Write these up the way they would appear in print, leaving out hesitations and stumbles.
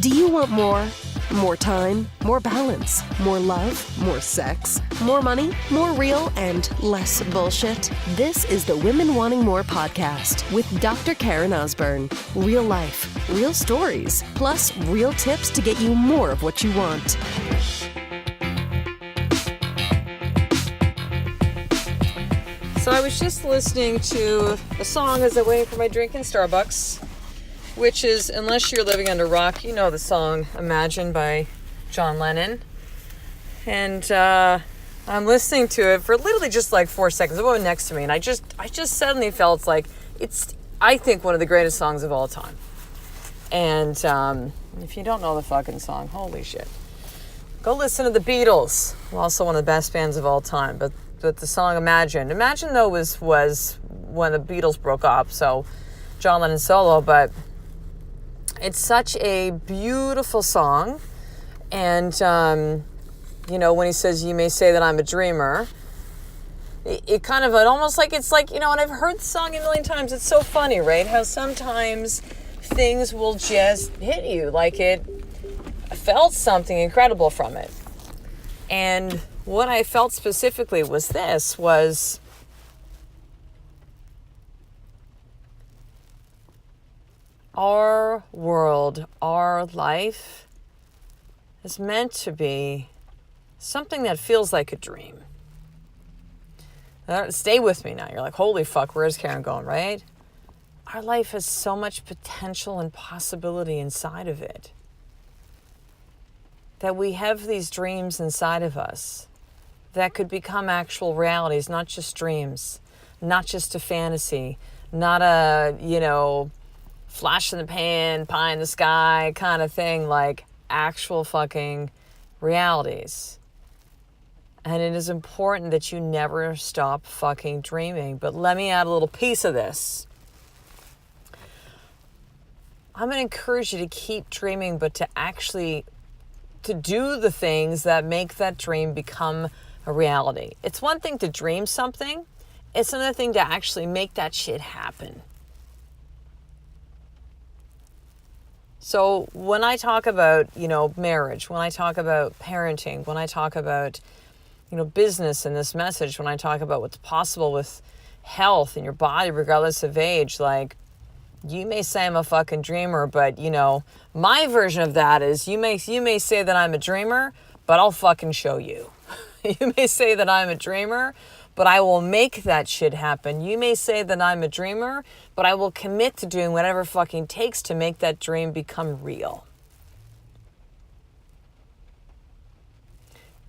Do you want more? More time, more balance, more love, more sex, more money, more real, and less bullshit? This is the Women Wanting More podcast with Dr. Karen Osborne. Real life, real stories, plus real tips to get you more of what you want. So I was just listening to a song as I'm waiting for my drink in Starbucks, which is, unless you're living under a rock, you know the song Imagine by John Lennon. And I'm listening to it for literally just like 4 seconds. It went next to me, and I just suddenly felt like it's, I think, one of the greatest songs of all time. And if you don't know the fucking song, holy shit. Go listen to the Beatles, also one of the best bands of all time. But the song Imagine though was when the Beatles broke up, so John Lennon solo, but it's such a beautiful song. And you know, when he says, "You may say that I'm a dreamer," it kind of, it almost like, it's like, you know, and I've heard the song a million times. It's so funny, right? How sometimes things will just hit you, like I felt something incredible from it. And what I felt specifically was our world, our life is meant to be something that feels like a dream. Stay with me now. You're like, holy fuck, where's Karen going, right? Our life has so much potential and possibility inside of it, that we have these dreams inside of us that could become actual realities, not just dreams, not just a fantasy, not a, you know, flash in the pan, pie in the sky kind of thing, like actual fucking realities. And it is important that you never stop fucking dreaming. But let me add a little piece of this. I'm going to encourage you to keep dreaming, but to do the things that make that dream become a reality. It's one thing to dream something. It's another thing to actually make that shit happen. So when I talk about, you know, marriage, when I talk about parenting, when I talk about, you know, business in this message, when I talk about what's possible with health in your body, regardless of age, like, you may say I'm a fucking dreamer, but, you know, my version of that is you may say that I'm a dreamer, but I'll fucking show you. You may say that I'm a dreamer, but I will make that shit happen. You may say that I'm a dreamer, but I will commit to doing whatever fucking takes to make that dream become real.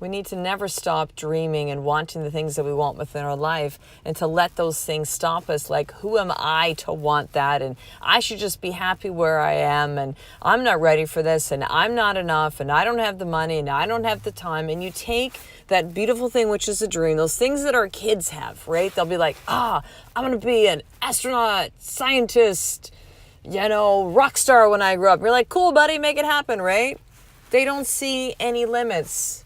We need to never stop dreaming and wanting the things that we want within our life, and to let those things stop us. Like, who am I to want that? And I should just be happy where I am, and I'm not ready for this, and I'm not enough, and I don't have the money, and I don't have the time. And you take that beautiful thing, which is a dream, those things that our kids have, right? They'll be like, I'm going to be an astronaut, scientist, you know, rock star when I grow up. You're like, cool, buddy, make it happen, right? They don't see any limits.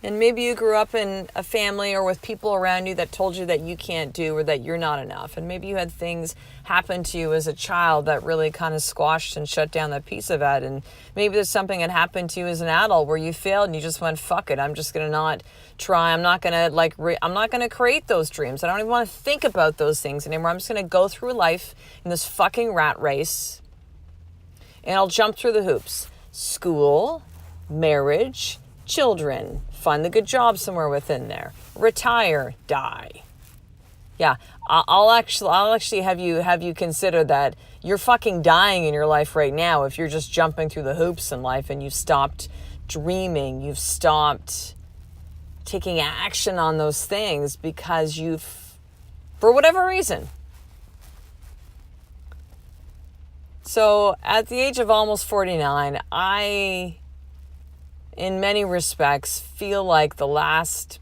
And maybe you grew up in a family or with people around you that told you that you can't do or that you're not enough. And maybe you had things happen to you as a child that really kind of squashed and shut down that piece of that. And maybe there's something that happened to you as an adult where you failed and you just went, fuck it, I'm just going to not try. I'm not going to I'm not going to create those dreams. I don't even want to think about those things anymore. I'm just going to go through life in this fucking rat race, and I'll jump through the hoops. School, marriage, children, find the good job somewhere within there, retire, die. Yeah, I'll actually have you consider that you're fucking dying in your life right now if you're just jumping through the hoops in life and you've stopped dreaming, you've stopped taking action on those things because you've, for whatever reason. So at the age of almost 49, I, in many respects, feel like the last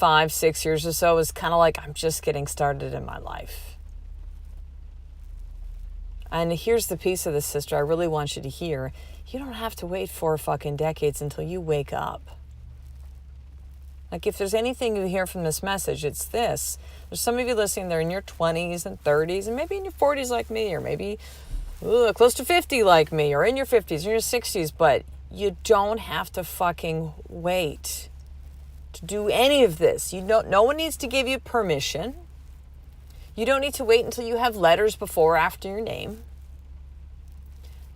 5-6 years or so is kind of like I'm just getting started in my life. And here's the piece of this, sister, I really want you to hear. You don't have to wait 4 fucking decades until you wake up. Like, if there's anything you hear from this message, it's this. There's some of you listening, they're in your 20s and 30s and maybe in your 40s like me, or maybe close to 50 like me, or in your 50s, in your 60s, but you don't have to fucking wait to do any of this. No one needs to give you permission. You don't need to wait until you have letters before or after your name.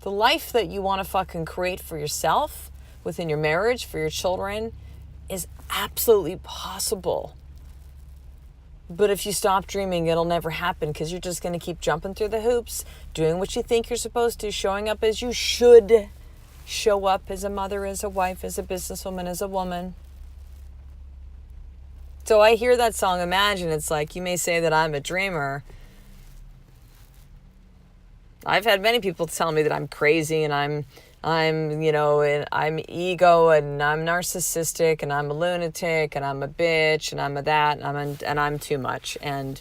The life that you want to fucking create for yourself, within your marriage, for your children, is absolutely possible. But if you stop dreaming, it'll never happen, because you're just going to keep jumping through the hoops, doing what you think you're supposed to, showing up as you should show up, as a mother, as a wife, as a businesswoman, as a woman. So I hear that song, Imagine. It's like, you may say that I'm a dreamer. I've had many people tell me that I'm crazy, and I'm and I'm ego, and I'm narcissistic, and I'm a lunatic, and I'm a bitch, and I'm a that, and I'm too much. And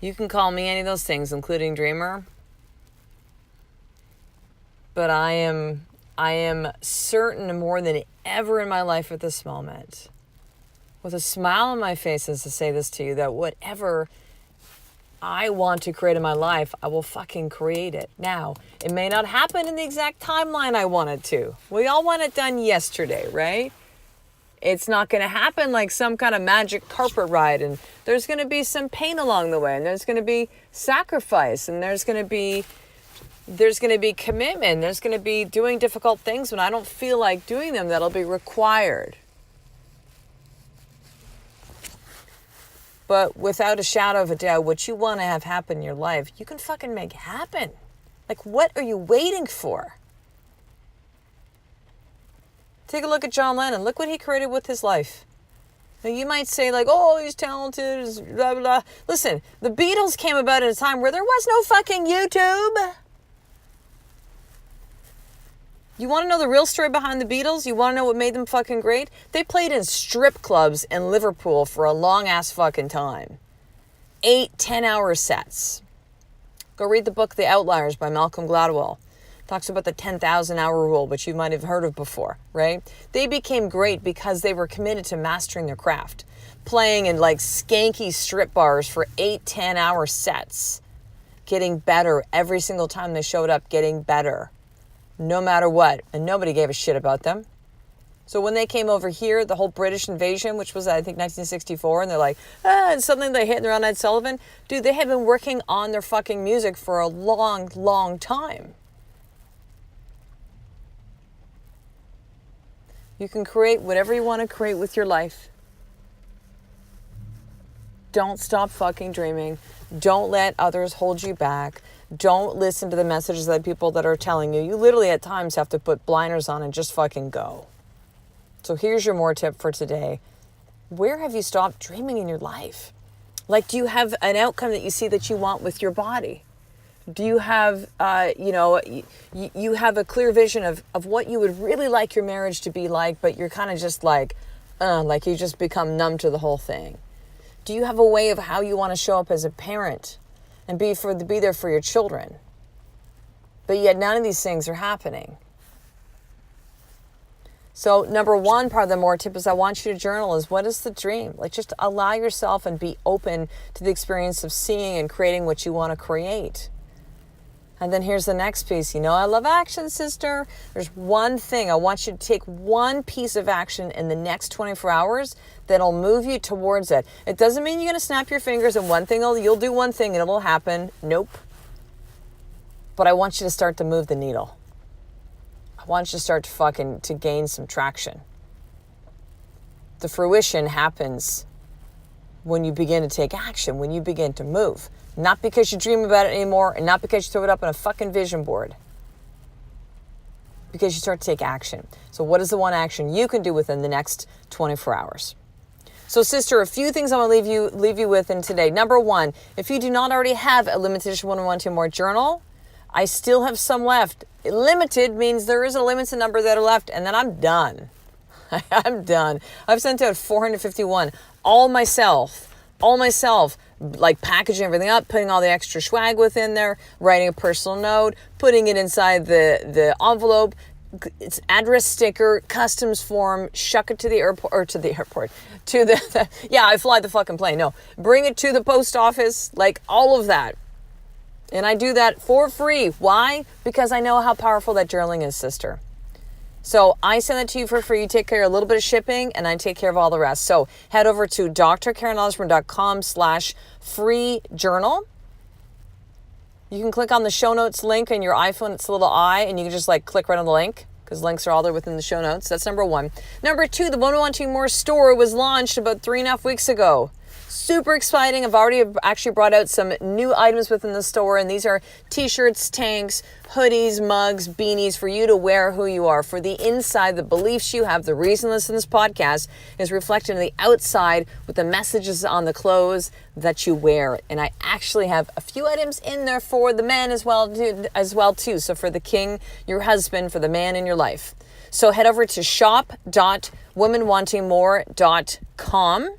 you can call me any of those things, including dreamer. But I am certain more than ever in my life at this moment, with a smile on my face, as to say this to you, that whatever I want to create in my life, I will fucking create it. Now, it may not happen in the exact timeline I want it to. We all want it done yesterday, right? It's not going to happen like some kind of magic carpet ride, and there's going to be some pain along the way, and there's going to be sacrifice, and there's going to be commitment, there's going to be doing difficult things when I don't feel like doing them. That'll be required. But without a shadow of a doubt, what you want to have happen in your life, you can fucking make happen. Like, what are you waiting for? Take a look at John Lennon. Look what he created with his life. Now, you might say, like, oh, he's talented, blah, blah, blah. Listen, the Beatles came about at a time where there was no fucking YouTube. You want to know the real story behind the Beatles? You want to know what made them fucking great? They played in strip clubs in Liverpool for a long-ass fucking time. 8-10-hour sets. Go read the book The Outliers by Malcolm Gladwell. Talks about the 10,000-hour rule, which you might have heard of before, right? They became great because they were committed to mastering their craft. Playing in like skanky strip bars for 8-10-hour sets. Getting better every single time they showed up, getting better. No matter what. And nobody gave a shit about them. So when they came over here, the whole British invasion, which was, I think, 1964, and they're like, and suddenly they hit around Ed Sullivan. Dude, they had been working on their fucking music for a long, long time. You can create whatever you want to create with your life. Don't stop fucking dreaming. Don't let others hold you back. Don't listen to the messages that people that are telling you. You literally at times have to put blinders on and just fucking go. So here's your more tip for today. Where have you stopped dreaming in your life? Like, do you have an outcome that you see that you want with your body? Do you have, you have a clear vision of what you would really like your marriage to be like, but you're kind of just like you just become numb to the whole thing? Do you have a way of how you want to show up as a parent and be there for your children? But yet none of these things are happening. So number one part of the more tip is I want you to journal is, what is the dream? Like, just allow yourself and be open to the experience of seeing and creating what you want to create. And then here's the next piece. I love action, sister. There's one thing. I want you to take one piece of action in the next 24 hours that'll move you towards it. It doesn't mean you're going to snap your fingers and you'll do one thing and it'll happen. Nope. But I want you to start to move the needle. I want you to start to gain some traction. The fruition happens when you begin to take action, when you begin to move. Not because you dream about it anymore, and not because you throw it up on a fucking vision board. Because you start to take action. So what is the one action you can do within the next 24 hours? So, sister, a few things I want to leave you with in today. Number one, if you do not already have a limited edition 101 More journal, I still have some left. Limited means there is a limited number that are left, and then I'm done. I'm done. I've sent out 451. All myself, like packaging everything up, putting all the extra swag within there, writing a personal note, putting it inside the envelope, it's address sticker, customs form, shuck it to the airport, I fly the fucking plane. No, bring it to the post office, like all of that. And I do that for free. Why? Because I know how powerful that journaling is, sister. So I send that to you for free. You take care of a little bit of shipping and I take care of all the rest. So head over to drkarenosborne.com/free journal. You can click on the show notes link on your iPhone. It's a little eye and you can just click right on the link because links are all there within the show notes. That's number one. Number two, the Women Wanting More store was launched about 3.5 weeks ago. Super exciting. I've already actually brought out some new items within the store, and these are t-shirts, tanks, hoodies, mugs, beanies for you to wear who you are. For the inside, the beliefs you have, the reason to listen to this podcast is reflected in the outside with the messages on the clothes that you wear. And I actually have a few items in there for the men as well too. So for the king, your husband, for the man in your life. So head over to shop.womenwantingmore.com.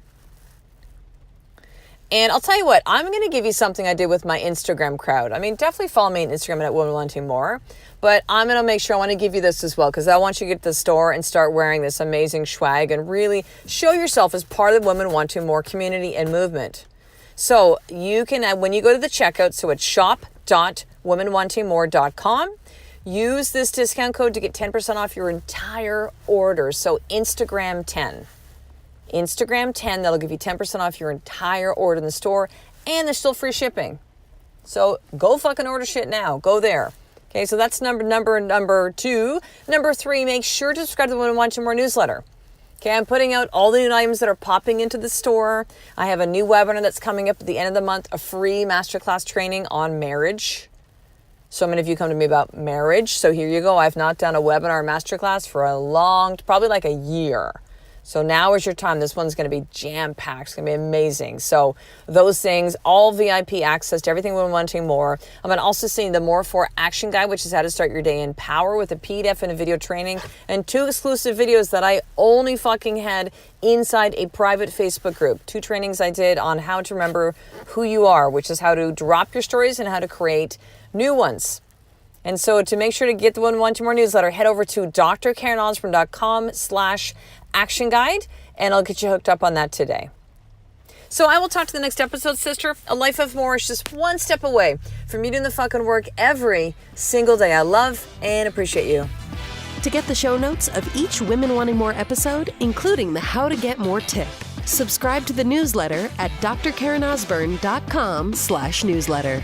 And I'll tell you what, I'm going to give you something I did with my Instagram crowd. I mean, definitely follow me on Instagram at Women Wanting More. But I'm going to make sure I want to give you this as well because I want you to get to the store and start wearing this amazing swag and really show yourself as part of the Women Wanting More community and movement. So you can, when you go to the checkout, so it's shop.womenwantingmore.com, use this discount code to get 10% off your entire order. So Instagram 10. Instagram 10, that'll give you 10% off your entire order in the store, and there's still free shipping. So go fucking order shit now. Go there. Okay, so that's number two. Number three, make sure to subscribe to the Women Wanting More newsletter. Okay, I'm putting out all the new items that are popping into the store. I have a new webinar that's coming up at the end of the month, a free masterclass training on marriage. So many of you come to me about marriage. So here you go. I've not done a webinar or masterclass for probably like a year. So now is your time. This one's going to be jam-packed. It's going to be amazing. So those things, all VIP access to everything we're wanting more. I'm going to also see the More For Action Guide, which is how to start your day in power with a PDF and a video training, and 2 exclusive videos that I only fucking had inside a private Facebook group. 2 trainings I did on how to remember who you are, which is how to drop your stories and how to create new ones. And so to make sure to get the Women Wanting More newsletter, head over to drkarenosborne.com/action guide, and I'll get you hooked up on that today. So I will talk to the next episode, sister. A life of more is just one step away from you doing the fucking work every single day. I love and appreciate you. To get the show notes of each Women Wanting More episode, including the How to Get More tip, subscribe to the newsletter at drkarenosborne.com/newsletter.